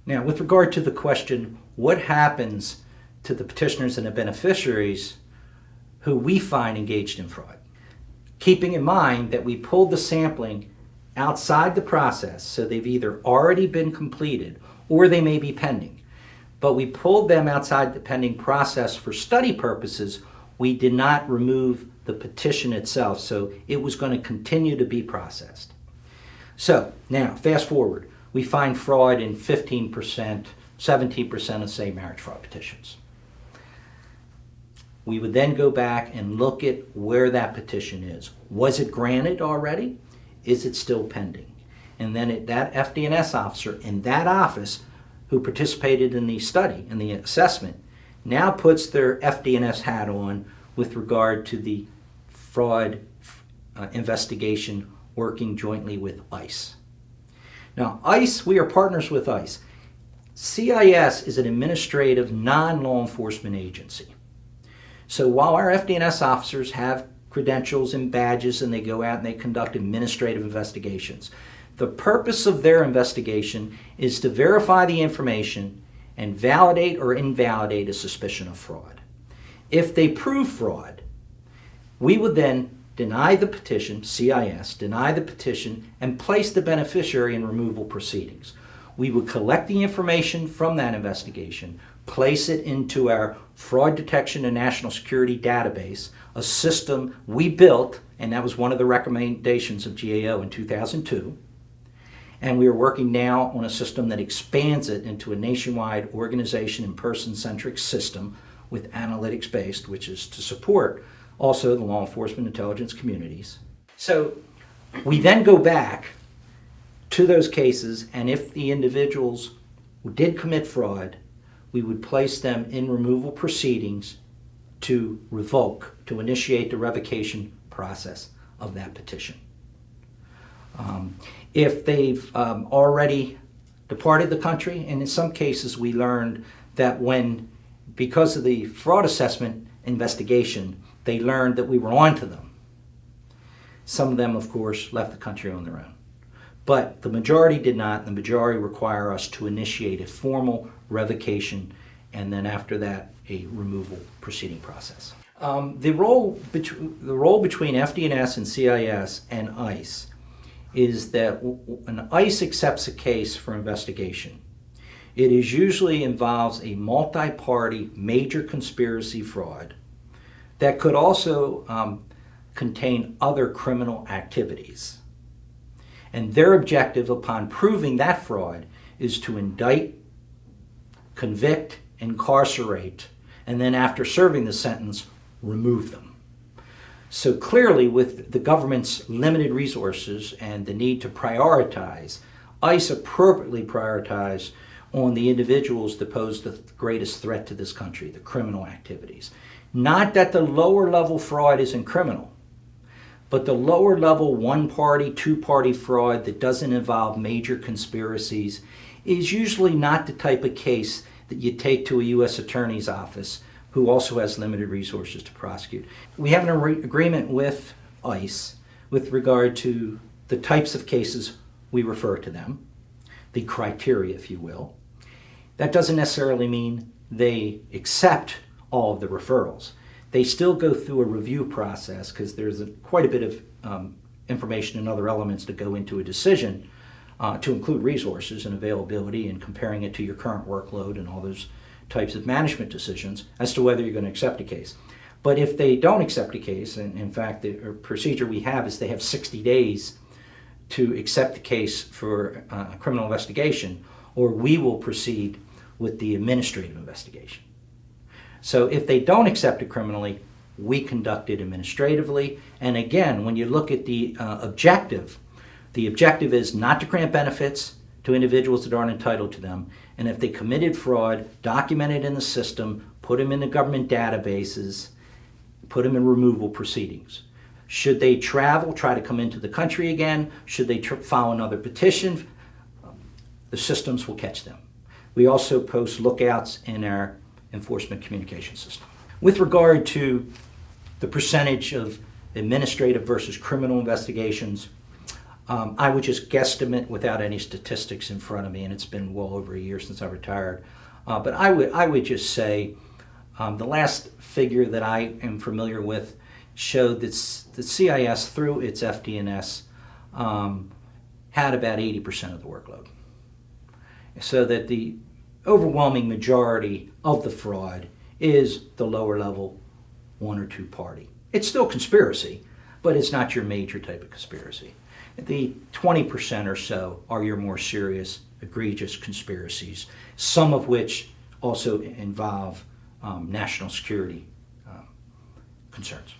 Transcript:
Now, with regard to the question, what happens to the petitioners and the beneficiaries who we find engaged in fraud? Keeping in mind that we pulled the sampling outside the process, so they've either already been completed or they may be pending. But we pulled them outside the pending process for study purposes. We did not remove the petition itself, so it was going to continue to be processed. So now, fast forward, we find fraud in 15%, 17% of, say, marriage fraud petitions. We would then go back and look at where that petition is. Was it granted already? Is it still pending? And then that FDNS officer in that office who participated in the study, in the assessment, now puts their FDNS hat on with regard to the fraud investigation working jointly with ICE. Now, ICE, we are partners with ICE. CIS is an administrative non-law enforcement agency. So while our FDNS officers have credentials and badges and they go out and they conduct administrative investigations, the purpose of their investigation is to verify the information and validate or invalidate a suspicion of fraud. If they prove fraud, we would then deny the petition, CIS, deny the petition, and place the beneficiary in removal proceedings. We would collect the information from that investigation, place it into our fraud detection and national security database, a system we built, and that was one of the recommendations of GAO in 2002. And we are working now on a system that expands it into a nationwide organization and person-centric system with analytics based, which is to support also the law enforcement intelligence communities. So we then go back to those cases, and if the individuals who did commit fraud, we would place them in removal proceedings to revoke, to initiate the revocation process of that petition. If they've already departed the country, and in some cases we learned that because of the fraud assessment investigation, they learned that we were on to them. Some of them, of course, left the country on their own. But the majority did not. The majority require us to initiate a formal revocation and then after that, a removal proceeding process. The role between FDNS and CIS and ICE is that when ICE accepts a case for investigation, it usually involves a multi-party major conspiracy fraud that could also contain other criminal activities. And their objective upon proving that fraud is to indict, convict, incarcerate, and then after serving the sentence, remove them. So clearly, with the government's limited resources and the need to prioritize, ICE appropriately prioritized on the individuals that pose the greatest threat to this country, the criminal activities. Not that the lower level fraud isn't criminal, but the lower level one-party, two-party fraud that doesn't involve major conspiracies is usually not the type of case that you take to a U.S. Attorney's office who also has limited resources to prosecute. We have an agreement with ICE with regard to the types of cases we refer to them, the criteria, if you will. That doesn't necessarily mean they accept all of the referrals. They still go through a review process because there's quite a bit of information and other elements that go into a decision to include resources and availability and comparing it to your current workload and all those types of management decisions as to whether you're going to accept a case. But if they don't accept a case, and in fact the procedure we have is they have 60 days to accept the case for a criminal investigation, or we will proceed with the administrative investigation. So if they don't accept it criminally, we conduct it administratively. And again, when you look at the objective is not to grant benefits to individuals that aren't entitled to them. And if they committed fraud, document it in the system, put them in the government databases, put them in removal proceedings. Should they travel, try to come into the country again? Should they file another petition? The systems will catch them. We also post lookouts in our enforcement communication system. With regard to the percentage of administrative versus criminal investigations, I would just guesstimate without any statistics in front of me, and it's been well over a year since I retired. But I would just say the last figure that I am familiar with showed that the CIS, through its FDNS, had about 80% of the workload. So that the overwhelming majority of the fraud is the lower level one or two party. It's still conspiracy, but it's not your major type of conspiracy. The 20% or so are your more serious, egregious conspiracies, some of which also involve national security concerns.